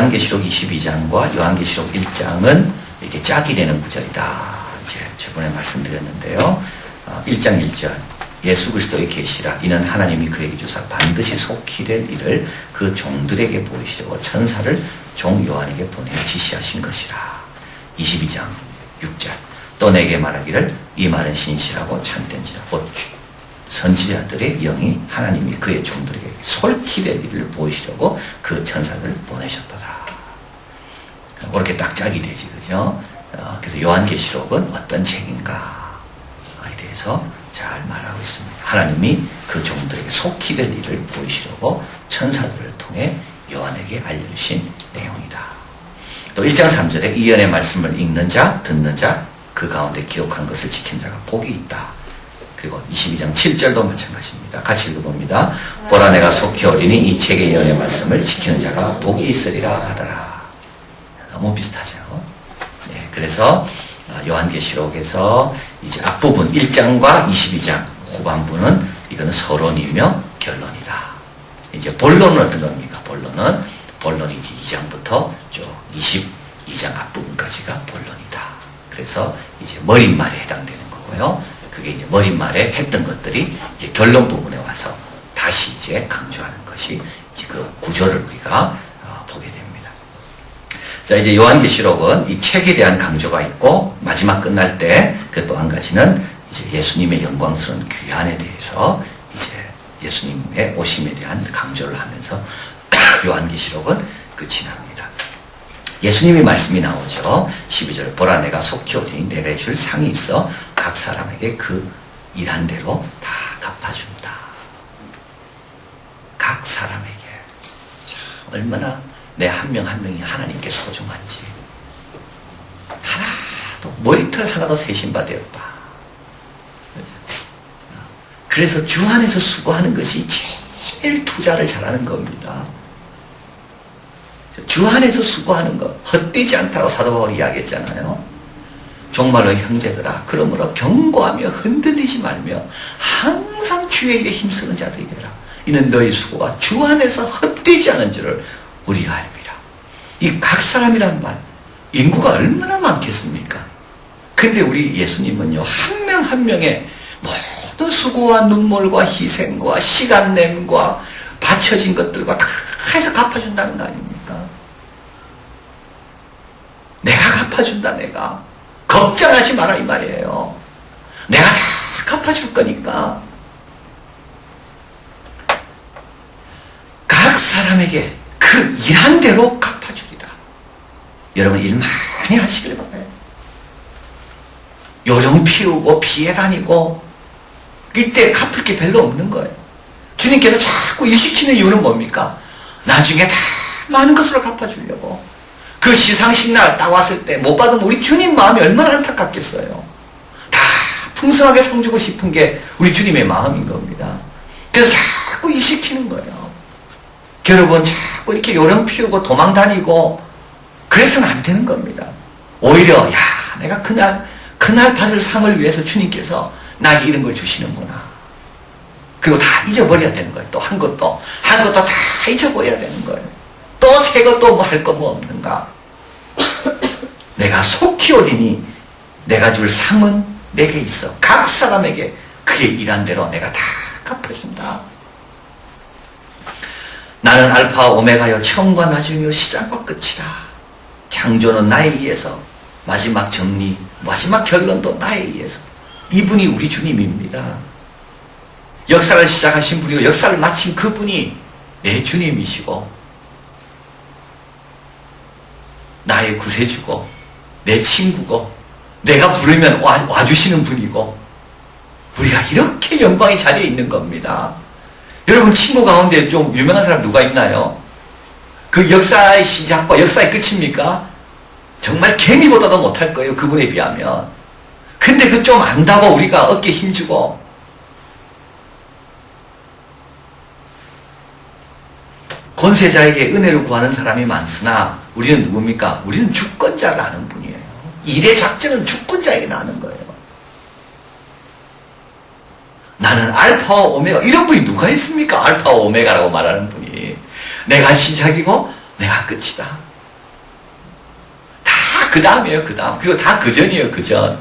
요한계시록 22장과 요한계시록 1장은 이렇게 짝이 되는 구절이다. 이제 저번에 말씀드렸는데요. 1장 1절. 예수 그리스도의 계시라. 이는 하나님이 그에게 주사 반드시 속히 될 일을 그 종들에게 보이시려고 천사를 종 요한에게 보내 지시하신 것이라. 22장 6절. 또 내게 말하기를 이 말은 신실하고 참된지라. 곧 선지자들의 영이 하나님이 그의 종들에게 솔히 될 일을 보이시려고 그 천사를 보내셨도다. 그렇게 딱 짝이 되지, 그죠? 그래서 요한계시록은 어떤 책인가에 대해서 잘 말하고 있습니다. 하나님이 그 종들에게 속히 될 일을 보이시려고 천사들을 통해 요한에게 알려주신 내용이다. 또 1장 3절에 이 연의 말씀을 읽는 자, 듣는 자, 그 가운데 기록한 것을 지킨 자가 복이 있다. 그리고 22장 7절도 마찬가지입니다. 같이 읽어봅니다. 보라 내가 속히 오리니 이 책의 예언의 말씀을 지키는 자가 복이 있으리라 하더라. 너무 비슷하죠. 네, 그래서 요한계시록에서 이제 앞부분 1장과 22장 후반부는 이거는 서론이며 결론이다. 이제 본론은 어떤 겁니까? 본론이 이제 2장부터 쭉 22장 앞부분까지가 본론이다. 그래서 이제 머릿말에 해당되는 거고요. 그게 이제 머릿말에 했던 것들이 이제 결론 부분에 와서 다시 이제 강조하는 것이 이제 그 구조를 우리가 보게 됩니다. 자, 이제 요한계시록은 이 책에 대한 강조가 있고 마지막 끝날 때 그 또 한 가지는 이제 예수님의 영광스러운 귀환에 대해서 이제 예수님의 오심에 대한 강조를 하면서 요한계시록은 끝이 납니다. 예수님의 말씀이 나오죠. 12절 보라 내가 속히 오리니 내가 줄 상이 있어 각 사람에게 그 일한 대로 다 갚아준다. 각 사람에게. 참 얼마나 내 한 명 한 명이 하나님께 소중한지. 하나도 머리털 하나도 세심바 되었다. 그래서 주 안에서 수고하는 것이 제일 투자를 잘하는 겁니다. 주 안에서 수고하는 것 헛되지 않다고 사도 바울이 이야기했잖아요. 정말로 형제들아 그러므로 경고하며 흔들리지 말며 항상 주의 일에 힘쓰는 자들이 되라. 이는 너희 수고가 주 안에서 헛되지 않은 줄을 우리가 알미라. 이 각 사람이란 말 인구가 얼마나 많겠습니까? 근데 우리 예수님은요 한 명 한 명의 모든 수고와 눈물과 희생과 시간 냄과 바쳐진 것들과 다 해서 갚아준다는 거 아닙니까? 내가 갚아준다. 내가 걱정하지 마라 이 말이에요. 내가 다 갚아줄 거니까 각 사람에게 그 일한 대로 갚아주리라. 여러분 일 많이 하시길 바라요. 요령 피우고 피해 다니고 이때 갚을 게 별로 없는 거예요. 주님께서 자꾸 일 시키는 이유는 뭡니까? 나중에 다 많은 것으로 갚아주려고. 그 시상식 날 딱 왔을 때 못 받으면 우리 주님 마음이 얼마나 안타깝겠어요. 다 풍성하게 상 주고 싶은 게 우리 주님의 마음인 겁니다. 그래서 자꾸 일 시키는 거예요. 여러분 자꾸 이렇게 요령 피우고 도망 다니고 그래서는 안 되는 겁니다. 오히려 야 내가 그날 받을 상을 위해서 주님께서 나에게 이런 걸 주시는구나. 그리고 다 잊어버려야 되는 거예요. 또 한 것도 다 잊어버려야 되는 거예요. 또 새 것도 뭐 할 거 뭐 없는가. 내가 속히 오리니 내가 줄 상은 내게 있어. 각 사람에게 그의 일한 대로 내가 다 갚아준다. 나는 알파와 오메가요 처음과 나중이요 시작과 끝이라. 창조는 나에 의해서 마지막 정리 마지막 결론도 나에 의해서. 이분이 우리 주님입니다. 역사를 시작하신 분이고 역사를 마친 그분이 내 주님이시고 나의 구세주고 내 친구고 내가 부르면 와주시는 분이고 우리가 이렇게 영광의 자리에 있는 겁니다. 여러분 친구 가운데 좀 유명한 사람 누가 있나요? 그 역사의 시작과 역사의 끝입니까? 정말 개미보다도 못할 거예요. 그분에 비하면. 근데 그 좀 안다고 우리가 어깨 힘주고 권세자에게 은혜를 구하는 사람이 많으나 우리는 누굽니까? 우리는 주권자를 아는 분이에요. 일의 작전은 주권자에게 나는 거예요. 나는 알파와 오메가 이런 분이 누가 있습니까? 알파와 오메가라고 말하는 분이 내가 시작이고 내가 끝이다. 다 그 다음이에요, 그 다음. 그리고 다 그 전이에요, 그 전.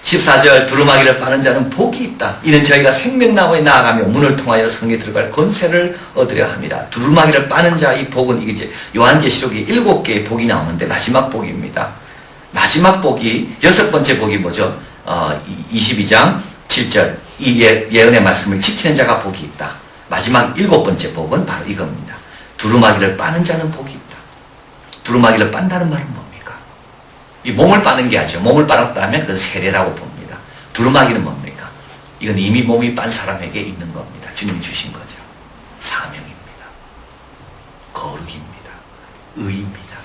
14절 두루마기를 빠는 자는 복이 있다. 이는 저희가 생명나무에 나아가며 문을 통하여 성에 들어갈 권세를 얻으려 합니다. 두루마기를 빠는 자 이 복은 이게 이제 요한계시록에 7개의 복이 나오는데 마지막 복입니다. 마지막 복이 6번째 복이 뭐죠? 22장 7절 이 예언의 말씀을 지키는 자가 복이 있다. 마지막 7번째 복은 바로 이겁니다. 두루마기를 빠는 자는 복이 있다. 두루마기를 빤다는 말은 뭡니까? 이 몸을 빠는 게 아니죠. 몸을 빨았다 하면 그건 세례라고 봅니다. 두루마기는 뭡니까? 이건 이미 몸이 빤 사람에게 있는 겁니다. 주님이 주신 거죠. 사명입니다. 거룩입니다. 의입니다.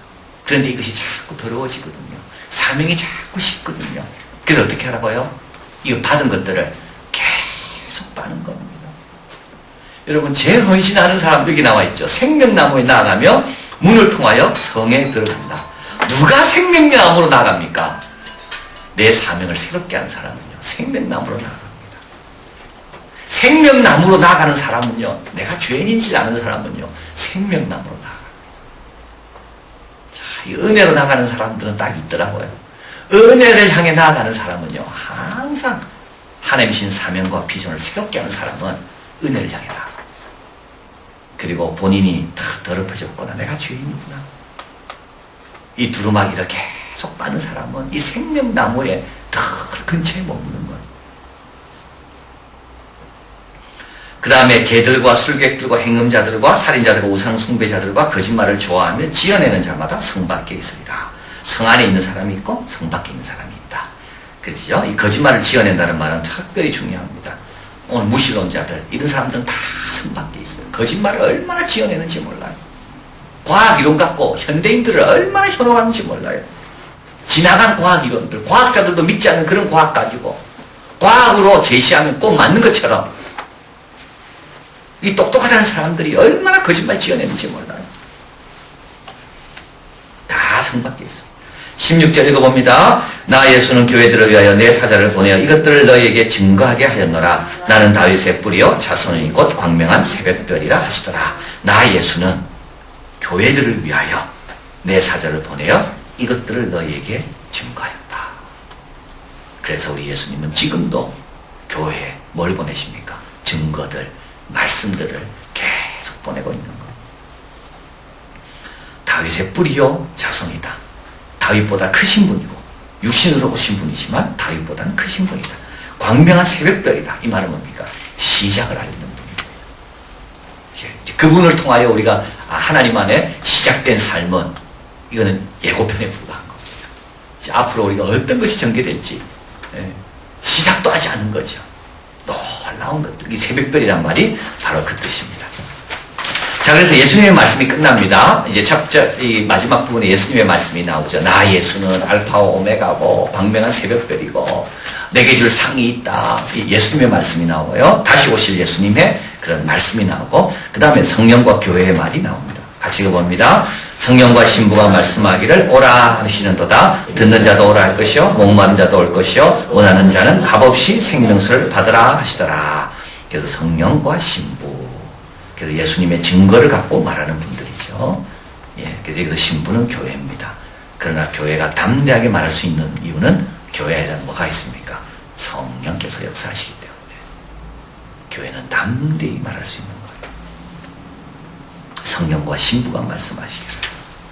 그런데 이것이 자꾸 더러워지거든요. 사명이 자꾸 식거든요. 그래서 어떻게 하라고요? 이거 받은 것들을 계속 빠는 겁니다. 여러분, 재헌신하는 사람도 여기 나와 있죠. 생명나무에 나아가며 문을 통하여 성에 들어간다. 누가 생명나무로 나갑니까? 내 사명을 새롭게 하는 사람은요, 생명나무로 나갑니다. 생명나무로 나가는 사람은요, 내가 죄인인지 아는 사람은요, 생명나무로 나갑니다. 자, 이 은혜로 나가는 사람들은 딱 있더라고요. 은혜를 향해 나아가는 사람은요, 항상 하나님 신 사명과 비전을 새롭게 하는 사람은 은혜를 향해 나아가. 그리고 본인이 다 더럽혀졌구나. 내가 죄인이구나. 이 두루마기를 계속 빠는 사람은 이 생명나무의 더 근처에 머무는 거예요. 그 다음에 개들과 술객들과 행음자들과 살인자들과 우상숭배자들과 거짓말을 좋아하며 지어내는 자마다 성 밖에 있으리라. 성 안에 있는 사람이 있고 성 밖에 있는 사람이 있다. 그렇죠? 이 거짓말을 지어낸다는 말은 특별히 중요합니다. 오늘 무신론자들 이런 사람들은 다 성 밖에 있어요. 거짓말을 얼마나 지어내는지 몰라요. 과학이론 갖고 현대인들을 얼마나 현혹하는지 몰라요. 지나간 과학이론들, 과학자들도 믿지 않는 그런 과학 가지고 과학으로 제시하면 꼭 맞는 것처럼 이 똑똑하다는 사람들이 얼마나 거짓말 지어내는지 몰라요. 다 성 밖에 있어요. 16절 읽어봅니다. 나 예수는 교회들을 위하여 내 사자를 보내어 이것들을 너희에게 증거하게 하였노라. 나는 다윗의 뿌리요 자손이 곧 광명한 새벽별이라 하시더라. 나 예수는 교회들을 위하여 내 사자를 보내어 이것들을 너희에게 증거하였다. 그래서 우리 예수님은 지금도 교회에 뭘 보내십니까? 증거들, 말씀들을 계속 보내고 있는 겁니다. 다윗의 뿌리요 자손이다. 다윗보다 크신 분이고 육신으로 오신 분이지만 다윗보다는 크신 분이다. 광명한 새벽별이다. 이 말은 뭡니까? 시작을 알리는 분입니다. 이제 그분을 통하여 우리가 하나님 안에 시작된 삶은 이거는 예고편에 불과한 겁니다. 이제 앞으로 우리가 어떤 것이 전개될지 시작도 하지 않은 거죠. 놀라운 것들. 이 새벽별이란 말이 바로 그 뜻입니다. 자, 그래서 예수님의 말씀이 끝납니다. 이제 이 마지막 부분에 예수님의 말씀이 나오죠. 나 예수는 알파와 오메가고 광명한 새벽별이고 내게 줄 상이 있다. 이 예수님의 말씀이 나오고요. 다시 오실 예수님의 그런 말씀이 나오고 그 다음에 성령과 교회의 말이 나옵니다. 같이 읽어봅니다. 성령과 신부가 말씀하기를 오라 하시는도다. 듣는 자도 오라 할 것이요 목마른 자도 올 것이요 원하는 자는 값없이 생명수를 받으라 하시더라. 그래서 성령과 신부, 그래서 예수님의 증거를 갖고 말하는 분들이죠. 예, 그래서 여기서 신부는 교회입니다. 그러나 교회가 담대하게 말할 수 있는 이유는 교회에는 뭐가 있습니까? 성령께서 역사하시기 때문에 교회는 담대히 말할 수 있는 거예요. 성령과 신부가 말씀하시기를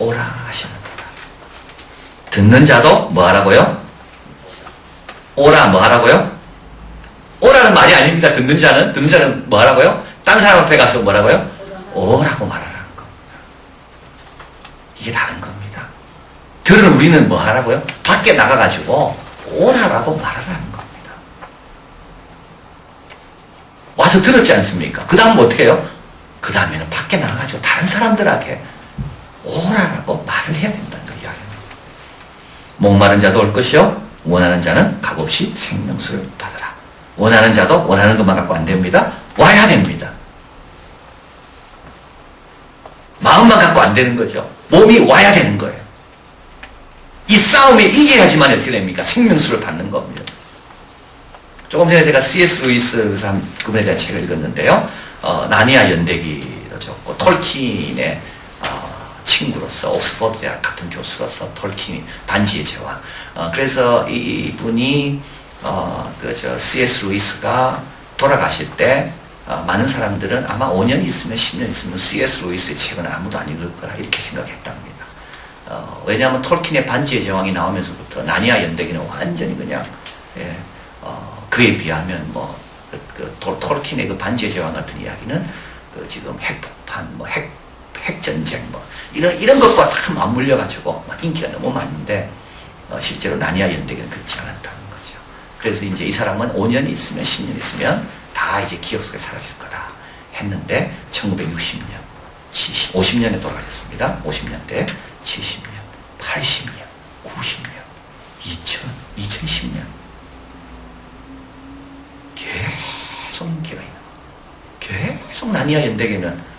오라 하시는도다. 듣는 자도 뭐 하라고요? 오라 뭐 하라고요? 오라는 말이 아닙니다. 듣는 자는 뭐 하라고요? 딴 사람 앞에 가서 뭐라고요? 오라고 말하라는 겁니다. 이게 다른 겁니다. 들은 우리는 뭐 하라고요? 밖에 나가가지고 오라라고 말하라는 겁니다. 와서 들었지 않습니까? 그 다음 뭐 어떻게 해요? 그 다음에는 밖에 나가가지고 다른 사람들에게 오라라고 말을 해야 된다는 거 이야기합니다. 목마른 자도 올 것이요 원하는 자는 값없이 생명수를 받으라. 원하는 자도 원하는 것만 갖고 안 됩니다. 와야 됩니다. 마음만 갖고 안 되는 거죠. 몸이 와야 되는 거예요. 이 싸움에 이겨야지만 어떻게 됩니까? 생명수를 받는 겁니다. 조금 전에 제가 C.S. 루이스 그분에 대한 책을 읽었는데요. 나니아 연대기로 적고 톨킨의 친구로서 옥스퍼드 대학 같은 교수로서 톨킨이 반지의 제왕. 그래서 이분이 C.S. 루이스가 돌아가실 때 많은 사람들은 아마 5년 있으면 10년 있으면 C.S. 루이스의 책은 아무도 안 읽을 거라 이렇게 생각했답니다. 왜냐하면 톨킨의 반지의 제왕이 나오면서부터 나니아 연대기는 완전히 그냥 그에 비하면 톨킨의 그 반지의 제왕 같은 이야기는 지금 핵폭탄, 핵전쟁, 이런 것과 다 맞물려가지고 인기가 너무 많은데, 실제로 나니아 연대기는 그렇지 않았다는 거죠. 그래서 이제 이 사람은 5년 있으면, 10년 있으면 다 이제 기억 속에 사라질 거다 했는데, 1960년, 50년에 돌아가셨습니다. 50년대, 70년, 80년, 90년, 2010년. 계속 인기가 있는 거예요. 계속 나니아 연대기는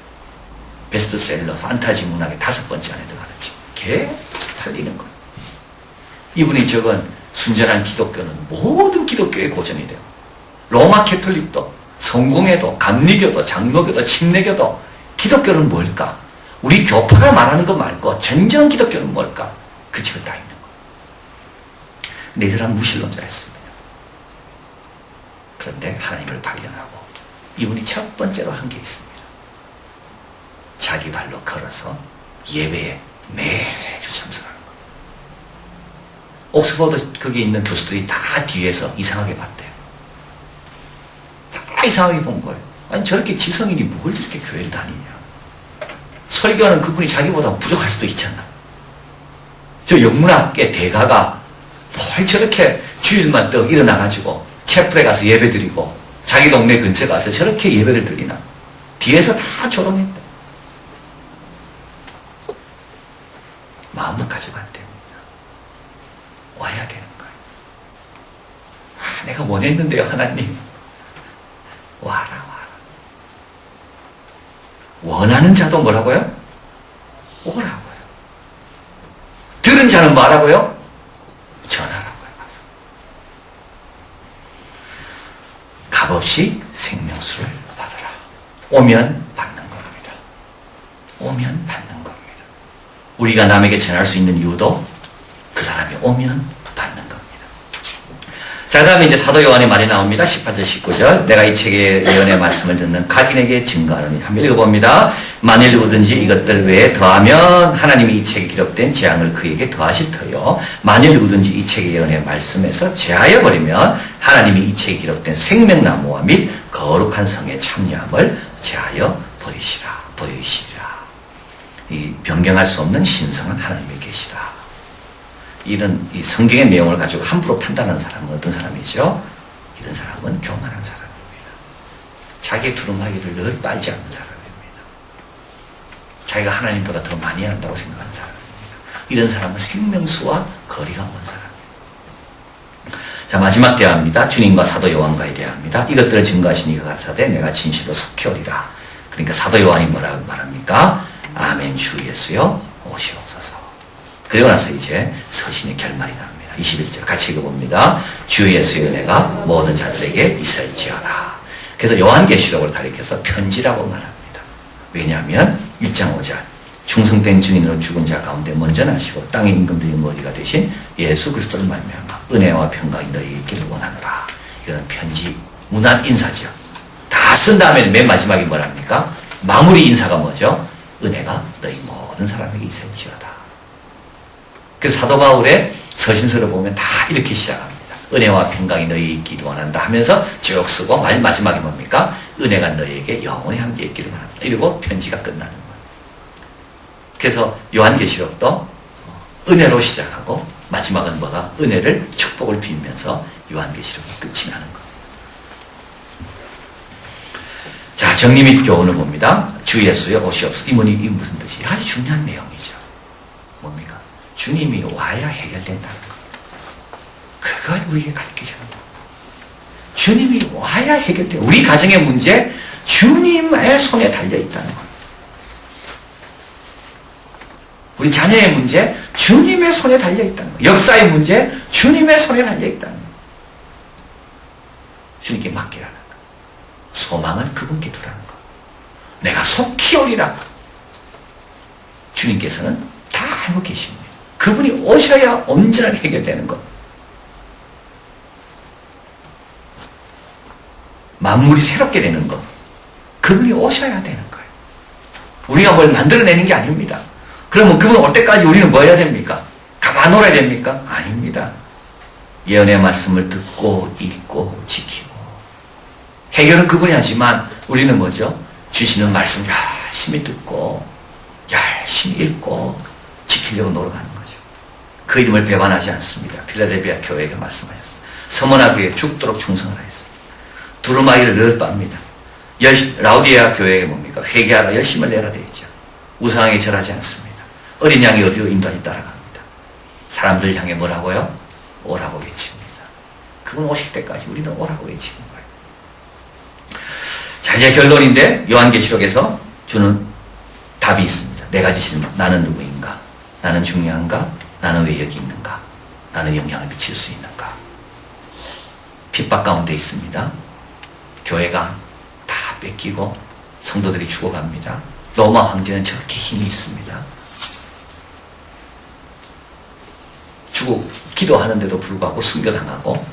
베스트셀러, 판타지 문학의 5번째 안에 들어가는지 계속 팔리는 거예요. 이분이 적은 순전한 기독교는 모든 기독교의 고전이 되고, 로마 캐톨릭도, 성공회도, 감리교도, 장로교도, 침례교도, 기독교는 뭘까? 우리 교파가 말하는 거 말고 진정 기독교는 뭘까? 그 책을 다 있는 거예요. 근데 이 사람은 무신론자였습니다. 그런데 하나님을 발견하고 이분이 첫 번째로 한 게 있습니다. 자기 발로 걸어서 예배에 매주 참석하는 거. 옥스퍼드 거기 있는 교수들이 다 뒤에서 이상하게 봤대요. 다 이상하게 본 거예요. 아니 저렇게 지성인이 뭘 저렇게 교회를 다니냐. 설교하는 그분이 자기보다 부족할 수도 있잖아. 저 영문학계 대가가 뭘 저렇게 주일만 떡 일어나가지고 채플에 가서 예배 드리고 자기 동네 근처에 가서 저렇게 예배를 드리나. 뒤에서 다 조롱했대. 마음을 가져간대요. 와야 되는 거예요. 내가 원했는데요, 하나님. 와라. 원하는 자도 뭐라고요? 오라고요. 들은 자는 뭐라고요? 전하라고요. 값없이 생명수를 받으라. 오면 받는 겁니다. 오면 받는 겁니다. 우리가 남에게 전할 수 있는 이유도 그 사람이 오면 받는 겁니다. 자, 다음에 이제 사도 요한의 말이 나옵니다. 18절, 19절. 내가 이 책의 예언의 말씀을 듣는 각인에게 증거하노니. 한번 읽어봅니다. 만일 누구든지 이것들 외에 더하면 하나님이 이 책에 기록된 재앙을 그에게 더하실 터요. 만일 누구든지 이 책의 예언의 말씀에서 제하여 버리면 하나님이 이 책에 기록된 생명나무와 및 거룩한 성에 참여함을 제하여 버리시리라. 이 변경할 수 없는 신성한 하나님이 계시다. 이런 이 성경의 내용을 가지고 함부로 판단하는 사람은 어떤 사람이죠? 이런 사람은 교만한 사람입니다. 자기의 두루마기를 늘 빨지 않는 사람입니다. 자기가 하나님보다 더 많이 한다고 생각하는 사람입니다. 이런 사람은 생명수와 거리가 먼 사람입니다. 자, 마지막 대화입니다. 주님과 사도 요한과의 대화입니다. 이것들을 증거하시니 그가 가사대 내가 진실로 속히 오리라. 그러니까 사도 요한이 뭐라고 말합니까? 아멘 주 예수여 오시옵소서. 그리고 나서 이제 서신의 결말이 나옵니다. 21절 같이 읽어봅니다. 주 예수여 내가 모든 자들에게 있을지어다. 그래서 요한계시록을 가리켜서 편지라고 말합니다. 왜냐하면 1장 5절 충성된 증인으로 죽은 자 가운데 먼저 나시고 땅의 임금들의 머리가 되신 예수 그리스도를 말미암아 은혜와 평강이 너희에게 있기를 원하노라. 이거는 편지 문안 인사죠. 다 쓴 다음에 맨 마지막에 뭐랍니까? 마무리 인사가 뭐죠? 은혜가 너희 모든 사람에게 있을지어다. 그래서 사도 바울의 서신서를 보면 다 이렇게 시작합니다. 은혜와 평강이 너희에게 있기를 원한다 하면서 쭉 쓰고 마지막에 뭡니까? 은혜가 너희에게 영원히 함께 있기를 원한다. 이러고 편지가 끝나는 거예요. 그래서 요한계시록도 은혜로 시작하고 마지막은 뭐가? 은혜를 축복을 빌면서 요한계시록이 끝이 나는 거예요. 자, 정리 및 교훈을 봅니다. 주 예수여 오시옵소서. 이 무슨 뜻이에요? 아주 중요한 내용이죠. 뭡니까? 주님이 와야 해결된다는 것. 그걸 우리에게 가르쳐주는 것. 주님이 와야 해결돼요. 우리 가정의 문제, 주님의 손에 달려있다는 것. 우리 자녀의 문제, 주님의 손에 달려있다는 것. 역사의 문제, 주님의 손에 달려있다는 것. 주님께 맡기라는 것. 소망을 그분께 두라는 것. 내가 속히 오리라. 주님께서는 다 알고 계십니다. 그분이 오셔야 온전하게 해결되는 것. 만물이 새롭게 되는 것. 그분이 오셔야 되는 거예요. 우리가 뭘 만들어내는 게 아닙니다. 그러면 그분 올 때까지 우리는 뭐 해야 됩니까? 가만 놀아야 됩니까? 아닙니다. 예언의 말씀을 듣고 읽고 지키고. 해결은 그분이 하지만 우리는 뭐죠? 주시는 말씀 열심히 듣고 열심히 읽고 지키려고 노력하는 거죠. 그 이름을 배반하지 않습니다. 필라델피아 교회가 말씀하셨습니다. 서머나 교회에 죽도록 충성을 하였습니다. 두루마기를 늘 빱니다. 라우디아 교회에 뭡니까? 회개하라 열심을 내라 되어 있죠. 우상에게 절하지 않습니다. 어린 양이 어디로 인도하니 따라갑니다. 사람들 향해 뭐라고요? 오라고 외칩니다. 그분 오실 때까지 우리는 오라고 외치는 거예요. 자, 이제 결론인데 요한계시록에서 주는 답이 있습니다. 네 가지 질문. 나는 누구인가? 나는 중요한가? 나는 왜 여기 있는가? 나는 영향을 미칠 수 있는가? 핍박 가운데 있습니다. 교회가 다 뺏기고 성도들이 죽어갑니다. 로마 황제는 저렇게 힘이 있습니다. 기도하는데도 불구하고 순교당하고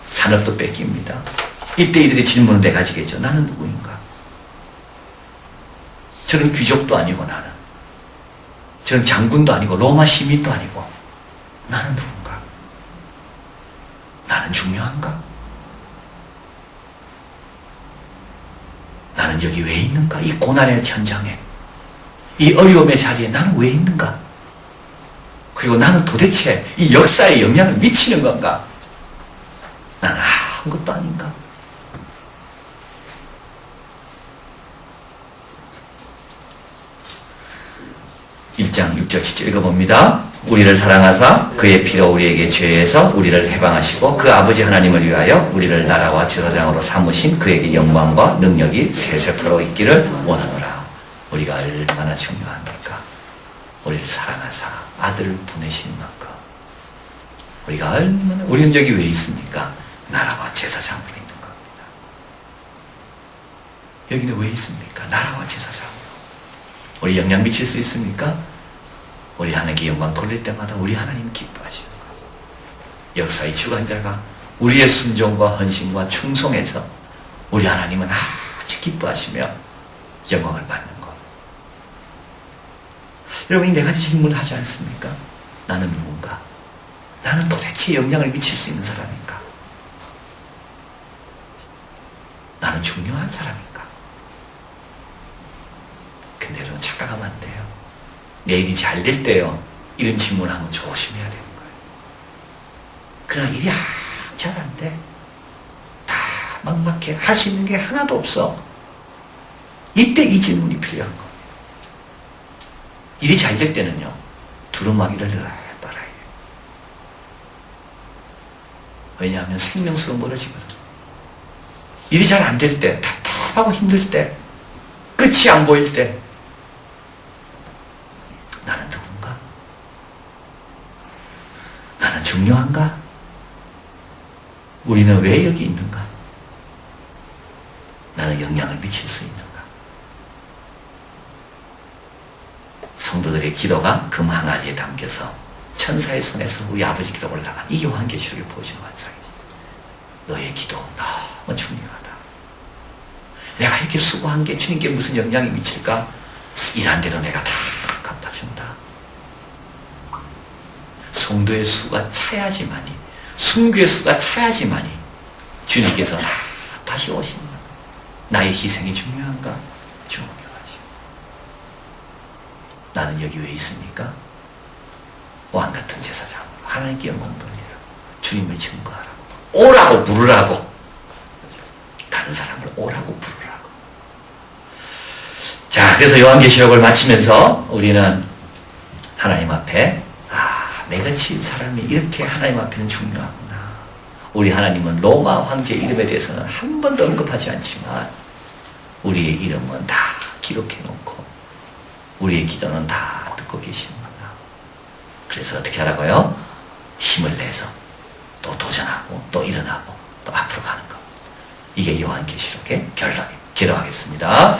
산업도 뺏깁니다. 이때 이들의 질문은 네 가지겠죠. 나는 누구인가? 저는 귀족도 아니고 나는. 저는 장군도 아니고 로마 시민도 아니고 나는 누군가? 나는 중요한가? 나는 여기 왜 있는가? 이 고난의 현장에, 이 어려움의 자리에 나는 왜 있는가? 그리고 나는 도대체 이 역사에 영향을 미치는 건가? 나는 아무것도 아닌가? (1장 6절 7절) 읽어봅니다. 우리를 사랑하사 그의 피로 우리에게 죄에서 우리를 해방하시고 그 아버지 하나님을 위하여 우리를 나라와 제사장으로 삼으신 그에게 영광과 능력이 세세토록 있기를 원하노라. 우리가 얼마나 중요합니까? 우리를 사랑하사 아들을 보내신 만큼 우리가 얼마나, 우리는 여기 왜 있습니까? 나라와 제사장으로 있는 겁니다. 여기는 왜 있습니까? 나라와 제사장으로. 우리 영향 미칠 수 있습니까? 우리 하나님께 영광 돌릴 때마다 우리 하나님 기뻐하시는 거예요. 역사의 주관자가 우리의 순종과 헌신과 충성에서 우리 하나님은 아주 기뻐하시며 영광을 받는 것. 여러분이 네 가지 질문을 하지 않습니까? 나는 누군가? 나는 도대체 영향을 미칠 수 있는 사람인가? 나는 중요한 사람인가? 근데 여러분 착각하면 안 돼요. 내 일이 잘 될 때요, 이런 질문하면 조심해야 되는 거예요. 그러나 일이 잘 안 돼. 다 막막해. 할 수 있는 게 하나도 없어. 이때 이 질문이 필요한 겁니다. 일이 잘 될 때는요, 두루마기를 늘 빨아야 해요. 왜냐하면 생명수로 멀어지거든. 일이 잘 안 될 때, 답답하고 힘들 때, 끝이 안 보일 때, 나는 누군가? 나는 중요한가? 우리는 왜 여기 있는가? 나는 영향을 미칠 수 있는가? 성도들의 기도가 금 항아리에 담겨서 천사의 손에서 우리 아버지 기도 올라간 이 요한계시록이 보여주는 환상이지. 너의 기도 너무 중요하다. 내가 이렇게 수고한 게 주님께 무슨 영향이 미칠까? 일한 대로 내가 다 갚아준다. 성도의 수가 차야지만이, 순교의 수가 차야지만이 주님께서 다시 오신다. 나의 희생이 중요한가? 중요하지. 나는 여기 왜 있습니까? 왕같은 제사장, 하나님께 영광 돌리라. 주님을 증거하라고. 오라고 부르라고. 다른 사람을 오라고 부르라고. 자, 그래서 요한계시록을 마치면서 우리는 하나님 앞에, 내같이 사람이 이렇게 하나님 앞에는 중요하구나. 우리 하나님은 로마 황제의 이름에 대해서는 한 번도 언급하지 않지만 우리의 이름은 다 기록해 놓고 우리의 기도는 다 듣고 계시는구나. 그래서 어떻게 하라고요? 힘을 내서 또 도전하고 또 일어나고 또 앞으로 가는 것. 이게 요한계시록의 결론입니다. 기도하겠습니다.